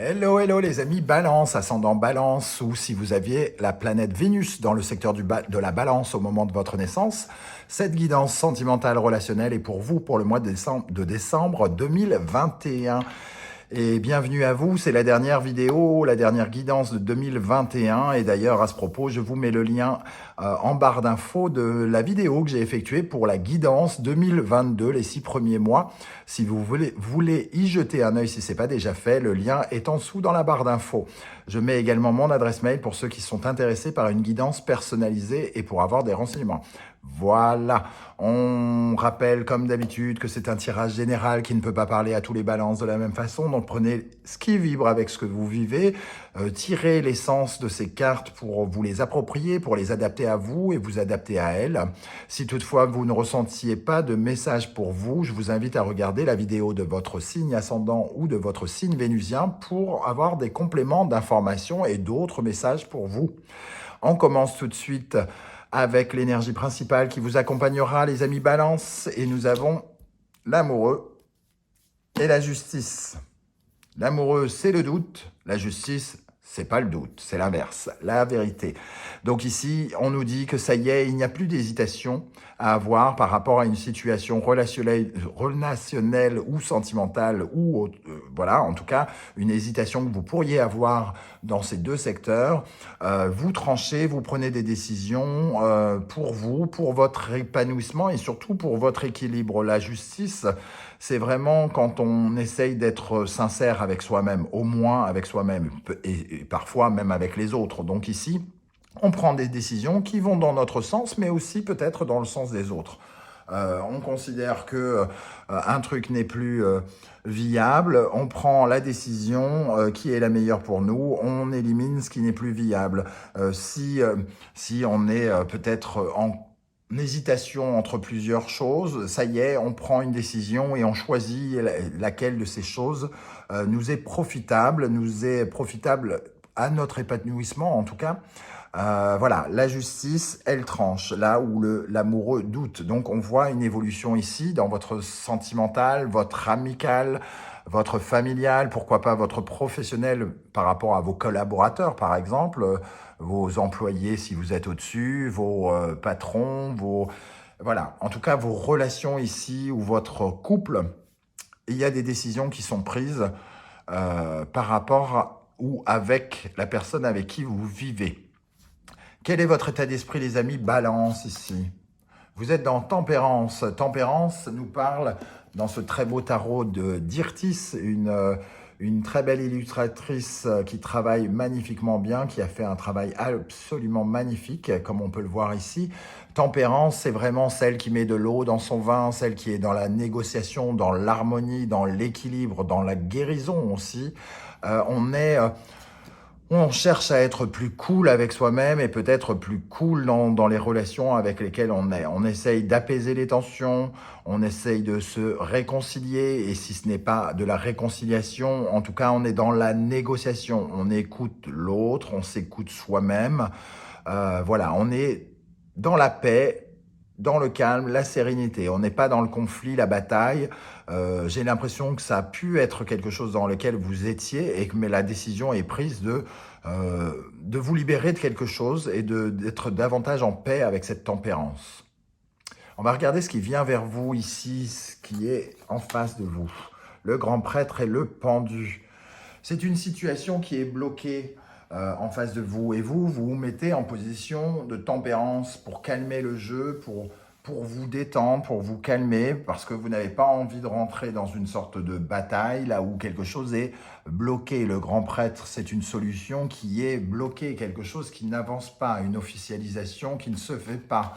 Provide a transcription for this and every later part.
Hello, hello les amis Balance, ascendant Balance, ou si vous aviez la planète Vénus dans le secteur de la Balance au moment de votre naissance, cette guidance sentimentale relationnelle est pour vous pour le mois de décembre 2021. Et bienvenue à vous, c'est la dernière vidéo, la dernière guidance de 2021. Et d'ailleurs, à ce propos, je vous mets le lien en barre d'infos de la vidéo que j'ai effectuée pour la guidance 2022, les 6 premiers mois. Si vous voulez y jeter un œil si ce n'est pas déjà fait, le lien est en dessous dans la barre d'infos. Je mets également mon adresse mail pour ceux qui sont intéressés par une guidance personnalisée et pour avoir des renseignements. Voilà, on rappelle comme d'habitude que c'est un tirage général qui ne peut pas parler à tous les balances de la même façon. Donc prenez ce qui vibre avec ce que vous vivez, tirez l'essence de ces cartes pour vous les approprier, pour les adapter à vous et vous adapter à elles. Si toutefois vous ne ressentiez pas de message pour vous, je vous invite à regarder la vidéo de votre signe ascendant ou de votre signe vénusien pour avoir des compléments d'informations et d'autres messages pour vous. On commence tout de suite avec l'énergie principale qui vous accompagnera, les amis Balance. Et nous avons l'amoureux et la justice. L'amoureux, c'est le doute. La justice, c'est pas le doute, c'est l'inverse, la vérité. Donc ici, on nous dit que ça y est, il n'y a plus d'hésitation à avoir par rapport à une situation relationnelle ou sentimentale ou voilà, en tout cas, une hésitation que vous pourriez avoir dans ces deux secteurs. Vous tranchez, vous prenez des décisions pour vous, pour votre épanouissement et surtout pour votre équilibre. La justice, c'est vraiment quand on essaye d'être sincère avec soi-même, au moins avec soi-même, et parfois même avec les autres. Donc ici, on prend des décisions qui vont dans notre sens, mais aussi peut-être dans le sens des autres. On considère que un truc n'est plus viable, on prend la décision qui est la meilleure pour nous, on élimine ce qui n'est plus viable. Si on est peut-être en hésitation entre plusieurs choses, ça y est, on prend une décision et on choisit laquelle de ces choses nous est profitable à notre épanouissement en tout cas. Voilà, la justice, elle tranche, là où l'amoureux doute. Donc on voit une évolution ici dans votre sentimental, votre amical, votre familial, pourquoi pas votre professionnel par rapport à vos collaborateurs par exemple, vos employés si vous êtes au-dessus, vos patrons, voilà, en tout cas vos relations ici ou votre couple. Il y a des décisions qui sont prises par rapport ou avec la personne avec qui vous vivez. Quel est votre état d'esprit, les amis Balance ici. Vous êtes dans Tempérance. Tempérance nous parle dans ce très beau tarot de d'Irtis, une très belle illustratrice qui travaille magnifiquement bien, qui a fait un travail absolument magnifique, comme on peut le voir ici. Tempérance, c'est vraiment celle qui met de l'eau dans son vin, celle qui est dans la négociation, dans l'harmonie, dans l'équilibre, dans la guérison aussi. On cherche à être plus cool avec soi-même et peut-être plus cool dans les relations avec lesquelles on est. On essaye d'apaiser les tensions, on essaye de se réconcilier et si ce n'est pas de la réconciliation, en tout cas on est dans la négociation. On écoute l'autre, on s'écoute soi-même. Voilà, on est dans la paix, dans le calme, la sérénité. On n'est pas dans le conflit, la bataille. J'ai l'impression que ça a pu être quelque chose dans lequel vous étiez, mais la décision est prise de vous libérer de quelque chose et d'être davantage en paix avec cette tempérance. On va regarder ce qui vient vers vous ici, ce qui est en face de vous. Le grand prêtre et le pendu. C'est une situation qui est bloquée en face de vous. Et vous vous mettez en position de tempérance pour calmer le jeu, pour vous détendre, pour vous calmer, parce que vous n'avez pas envie de rentrer dans une sorte de bataille, là où quelque chose est bloqué. Le grand prêtre, c'est une solution qui est bloquée, quelque chose qui n'avance pas, une officialisation qui ne se fait pas,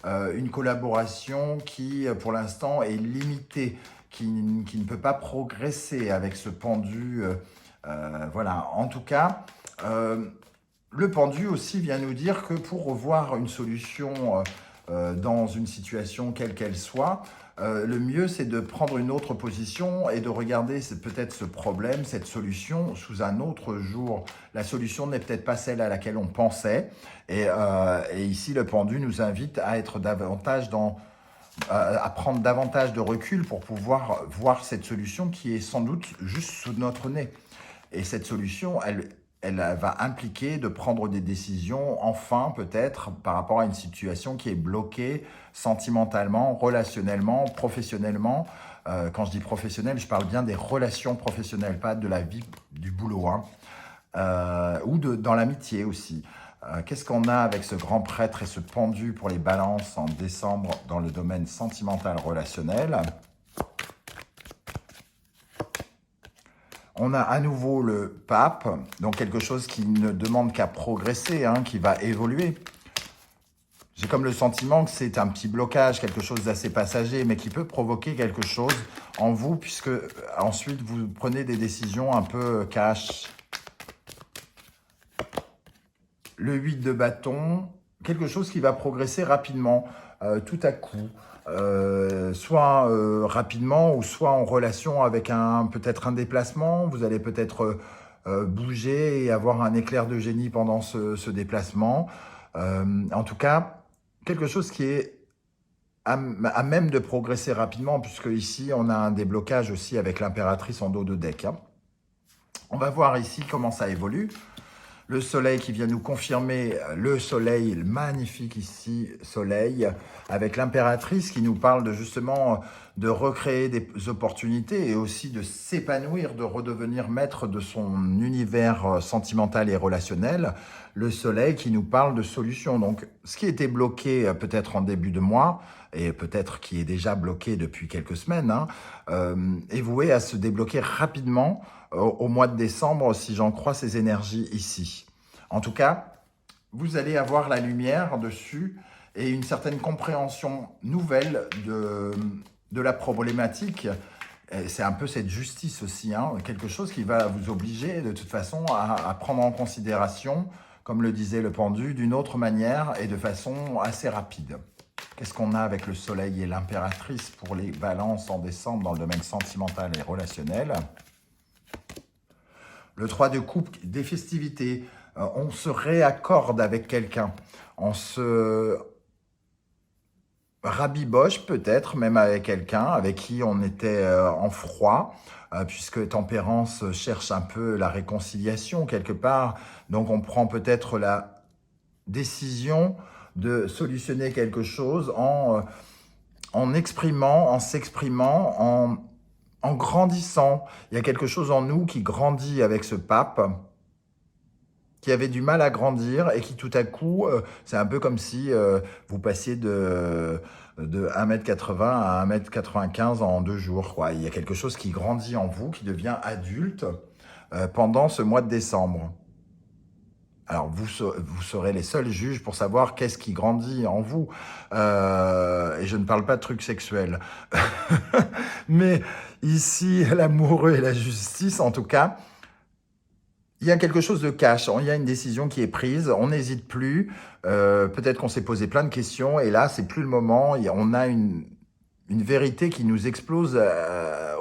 une collaboration qui, pour l'instant, est limitée, qui ne peut pas progresser avec ce pendu. Voilà, en tout cas, le pendu aussi vient nous dire que pour revoir une solution dans une situation quelle qu'elle soit, le mieux c'est de prendre une autre position et de regarder peut-être ce problème, cette solution sous un autre jour. La solution n'est peut-être pas celle à laquelle on pensait et ici le pendu nous invite à être davantage à prendre davantage de recul pour pouvoir voir cette solution qui est sans doute juste sous notre nez. Et cette solution, elle va impliquer de prendre des décisions, enfin peut-être, par rapport à une situation qui est bloquée sentimentalement, relationnellement, professionnellement. Quand je dis professionnel, je parle bien des relations professionnelles, pas de la vie du boulot, hein. Ou dans l'amitié aussi. Qu'est-ce qu'on a avec ce grand prêtre et ce pendu pour les balances en décembre dans le domaine sentimental relationnel? On a à nouveau le pape, donc quelque chose qui ne demande qu'à progresser, hein, qui va évoluer. J'ai comme le sentiment que c'est un petit blocage, quelque chose d'assez passager, mais qui peut provoquer quelque chose en vous, puisque ensuite vous prenez des décisions un peu cash. Le 8 de bâton, quelque chose qui va progresser rapidement, tout à coup. Soit rapidement ou soit en relation avec peut-être un déplacement. Vous allez peut-être bouger et avoir un éclair de génie pendant ce déplacement. En tout cas, quelque chose qui est à même de progresser rapidement, puisque ici, on a un déblocage aussi avec l'impératrice en dos de deck, hein. On va voir ici comment ça évolue. Le soleil qui vient nous confirmer, le soleil magnifique ici, soleil, avec l'impératrice qui nous parle de justement de recréer des opportunités et aussi de s'épanouir, de redevenir maître de son univers sentimental et relationnel. Le soleil qui nous parle de solutions. Donc, ce qui était bloqué peut-être en début de mois, et peut-être qui est déjà bloqué depuis quelques semaines, hein, est voué à se débloquer rapidement au mois de décembre, si j'en crois ces énergies ici. En tout cas, vous allez avoir la lumière dessus et une certaine compréhension nouvelle de la problématique. C'est un peu cette justice aussi, hein, quelque chose qui va vous obliger de toute façon à prendre en considération, comme le disait le pendu, d'une autre manière et de façon assez rapide. Qu'est-ce qu'on a avec le soleil et l'impératrice pour les balances en décembre dans le domaine sentimental et relationnel? Le 3 de coupe, des festivités. On se réaccorde avec quelqu'un. On se rabiboche peut-être même avec quelqu'un avec qui on était en froid, puisque Tempérance cherche un peu la réconciliation quelque part. Donc on prend peut-être la décision de solutionner quelque chose en exprimant, en s'exprimant, en grandissant. Il y a quelque chose en nous qui grandit avec ce pape, qui avait du mal à grandir et qui tout à coup, c'est un peu comme si vous passiez de 1,80 m à 1,95 m en 2 jours, quoi. Il y a quelque chose qui grandit en vous, qui devient adulte pendant ce mois de décembre. Alors, vous serez les seuls juges pour savoir qu'est-ce qui grandit en vous. Et je ne parle pas de trucs sexuels. Mais ici, l'amoureux et la justice, en tout cas, il y a quelque chose de cash. Il y a une décision qui est prise. On n'hésite plus. Peut-être qu'on s'est posé plein de questions. Et là, c'est plus le moment. On a une vérité qui nous explose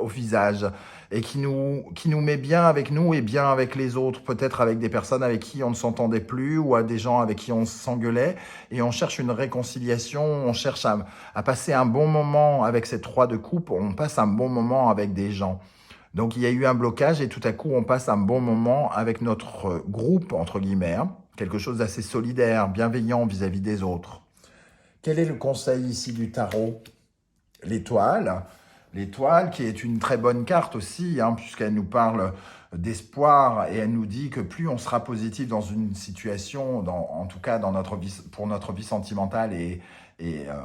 au visage et qui nous met bien avec nous et bien avec les autres, peut-être avec des personnes avec qui on ne s'entendait plus ou à des gens avec qui on s'engueulait, et on cherche une réconciliation, on cherche à passer un bon moment avec ces 3 de coupe, on passe un bon moment avec des gens. Donc il y a eu un blocage et tout à coup on passe un bon moment avec notre groupe, entre guillemets, hein, quelque chose d'assez solidaire, bienveillant vis-à-vis des autres. Quel est le conseil ici du tarot? L'étoile. L'étoile qui est une très bonne carte aussi, hein, puisqu'elle nous parle d'espoir et elle nous dit que plus on sera positif dans une situation, en tout cas dans pour notre vie sentimentale et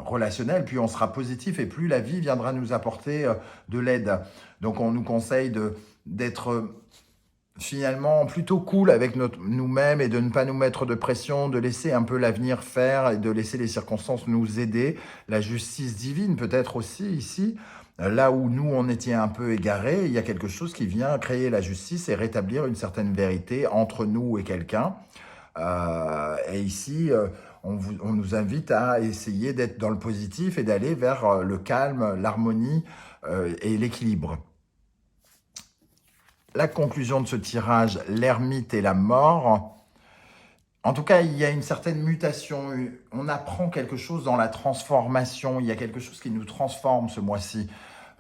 relationnelle, plus on sera positif et plus la vie viendra nous apporter de l'aide. Donc on nous conseille d'être finalement plutôt cool avec nous-mêmes et de ne pas nous mettre de pression, de laisser un peu l'avenir faire et de laisser les circonstances nous aider. La justice divine peut-être aussi ici, là où nous on était un peu égarés, il y a quelque chose qui vient créer la justice et rétablir une certaine vérité entre nous et quelqu'un. Et ici, on nous invite à essayer d'être dans le positif et d'aller vers le calme, l'harmonie et l'équilibre. La conclusion de ce tirage, l'ermite et la mort. En tout cas, il y a une certaine mutation. On apprend quelque chose dans la transformation. Il y a quelque chose qui nous transforme ce mois-ci.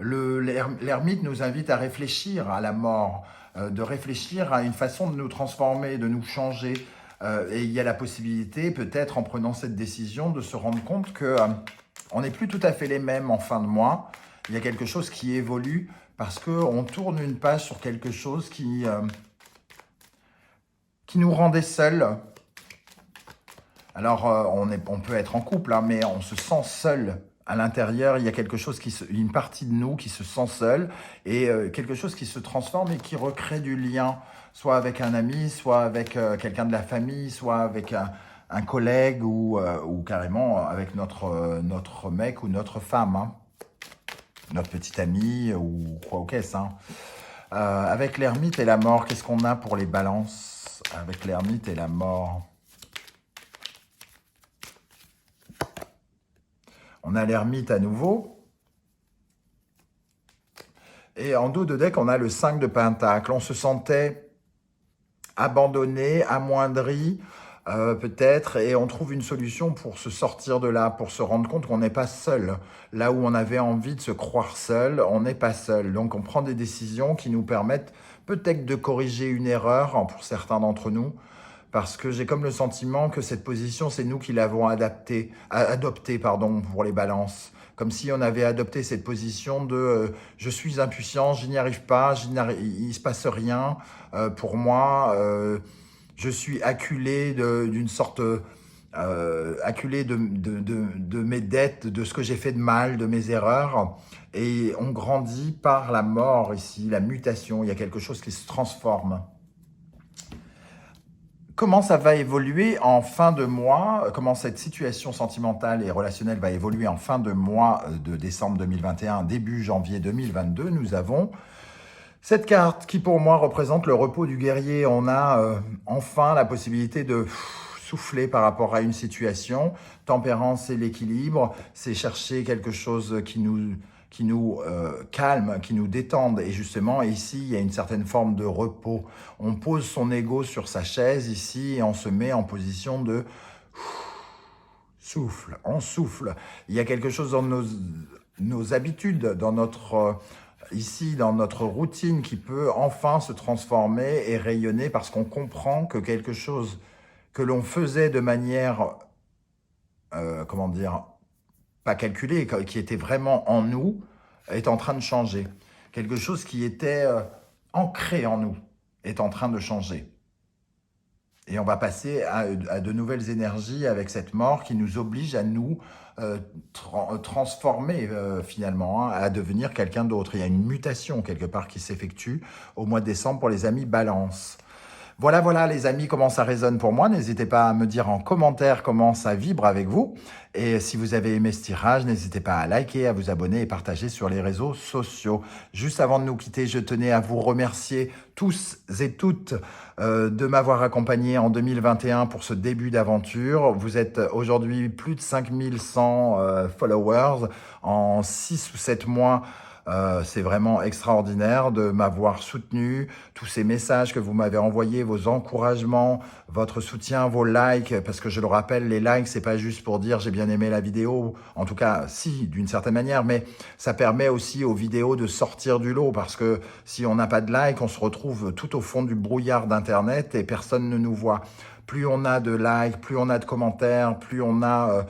L'ermite nous invite à réfléchir à la mort, de réfléchir à une façon de nous transformer, de nous changer. Et il y a la possibilité, peut-être en prenant cette décision, de se rendre compte que on n'est plus tout à fait les mêmes en fin de mois. Il y a quelque chose qui évolue parce qu'on tourne une page sur quelque chose qui nous rendait seuls. Alors, on peut être en couple, hein, mais on se sent seul. À l'intérieur, il y a quelque chose une partie de nous qui se sent seul et quelque chose qui se transforme et qui recrée du lien, soit avec un ami, soit avec quelqu'un de la famille, soit avec un collègue ou carrément avec notre mec ou notre femme, hein, notre petit ami ou quoi ou qu'est-ce. Hein. Avec l'ermite et la mort, qu'est-ce qu'on a pour les balances avec l'ermite et la mort? On a l'ermite à nouveau. Et en dos de deck, on a le 5 de Pentacle. On se sentait abandonné, amoindri, peut-être, et on trouve une solution pour se sortir de là, pour se rendre compte qu'on n'est pas seul. Là où on avait envie de se croire seul, on n'est pas seul. Donc on prend des décisions qui nous permettent peut-être de corriger une erreur pour certains d'entre nous, parce que j'ai comme le sentiment que cette position, c'est nous qui l'avons adoptée pour les balances. Comme si on avait adopté cette position de je suis impuissant, je n'y arrive pas, il ne se passe rien pour moi, je suis acculé d'une sorte... acculé de mes dettes, de ce que j'ai fait de mal, de mes erreurs. Et on grandit par la mort ici, la mutation. Il y a quelque chose qui se transforme. Comment ça va évoluer en fin de mois? Comment cette situation sentimentale et relationnelle va évoluer en fin de mois de décembre 2021, début janvier 2022? Nous avons cette carte qui pour moi représente le repos du guerrier. On a enfin la possibilité de souffler par rapport à une situation. Tempérance et l'équilibre, c'est chercher quelque chose qui nous calme, qui nous détende. Et justement, ici, il y a une certaine forme de repos. On pose son ego sur sa chaise ici et on se met en position de souffle. On souffle. Il y a quelque chose dans nos habitudes, dans notre... ici, dans notre routine, qui peut enfin se transformer et rayonner parce qu'on comprend que quelque chose que l'on faisait de manière, comment dire, pas calculée, qui était vraiment en nous, est en train de changer. Quelque chose qui était ancré en nous est en train de changer. Et on va passer à de nouvelles énergies avec cette mort qui nous oblige à nous transformer finalement, hein, à devenir quelqu'un d'autre. Il y a une mutation quelque part qui s'effectue au mois de décembre pour les amis Balance. Voilà les amis, comment ça résonne pour moi. N'hésitez pas à me dire en commentaire comment ça vibre avec vous. Et si vous avez aimé ce tirage, n'hésitez pas à liker, à vous abonner et partager sur les réseaux sociaux. Juste avant de nous quitter, je tenais à vous remercier tous et toutes de m'avoir accompagné en 2021 pour ce début d'aventure. Vous êtes aujourd'hui plus de 5100 followers en 6 ou 7 mois. C'est vraiment extraordinaire de m'avoir soutenu, tous ces messages que vous m'avez envoyés, vos encouragements, votre soutien, vos likes, parce que je le rappelle, les likes, c'est pas juste pour dire j'ai bien aimé la vidéo, en tout cas, si, d'une certaine manière, mais ça permet aussi aux vidéos de sortir du lot, parce que si on n'a pas de likes, on se retrouve tout au fond du brouillard d'Internet et personne ne nous voit. Plus on a de likes, plus on a de commentaires, plus on a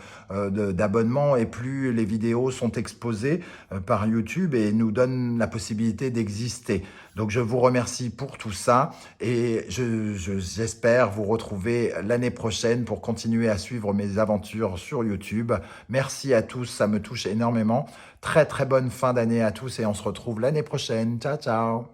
d'abonnements et plus les vidéos sont exposées par YouTube et nous donnent la possibilité d'exister. Donc je vous remercie pour tout ça et j'espère vous retrouver l'année prochaine pour continuer à suivre mes aventures sur YouTube. Merci à tous, ça me touche énormément. Très très bonne fin d'année à tous et on se retrouve l'année prochaine. Ciao ciao.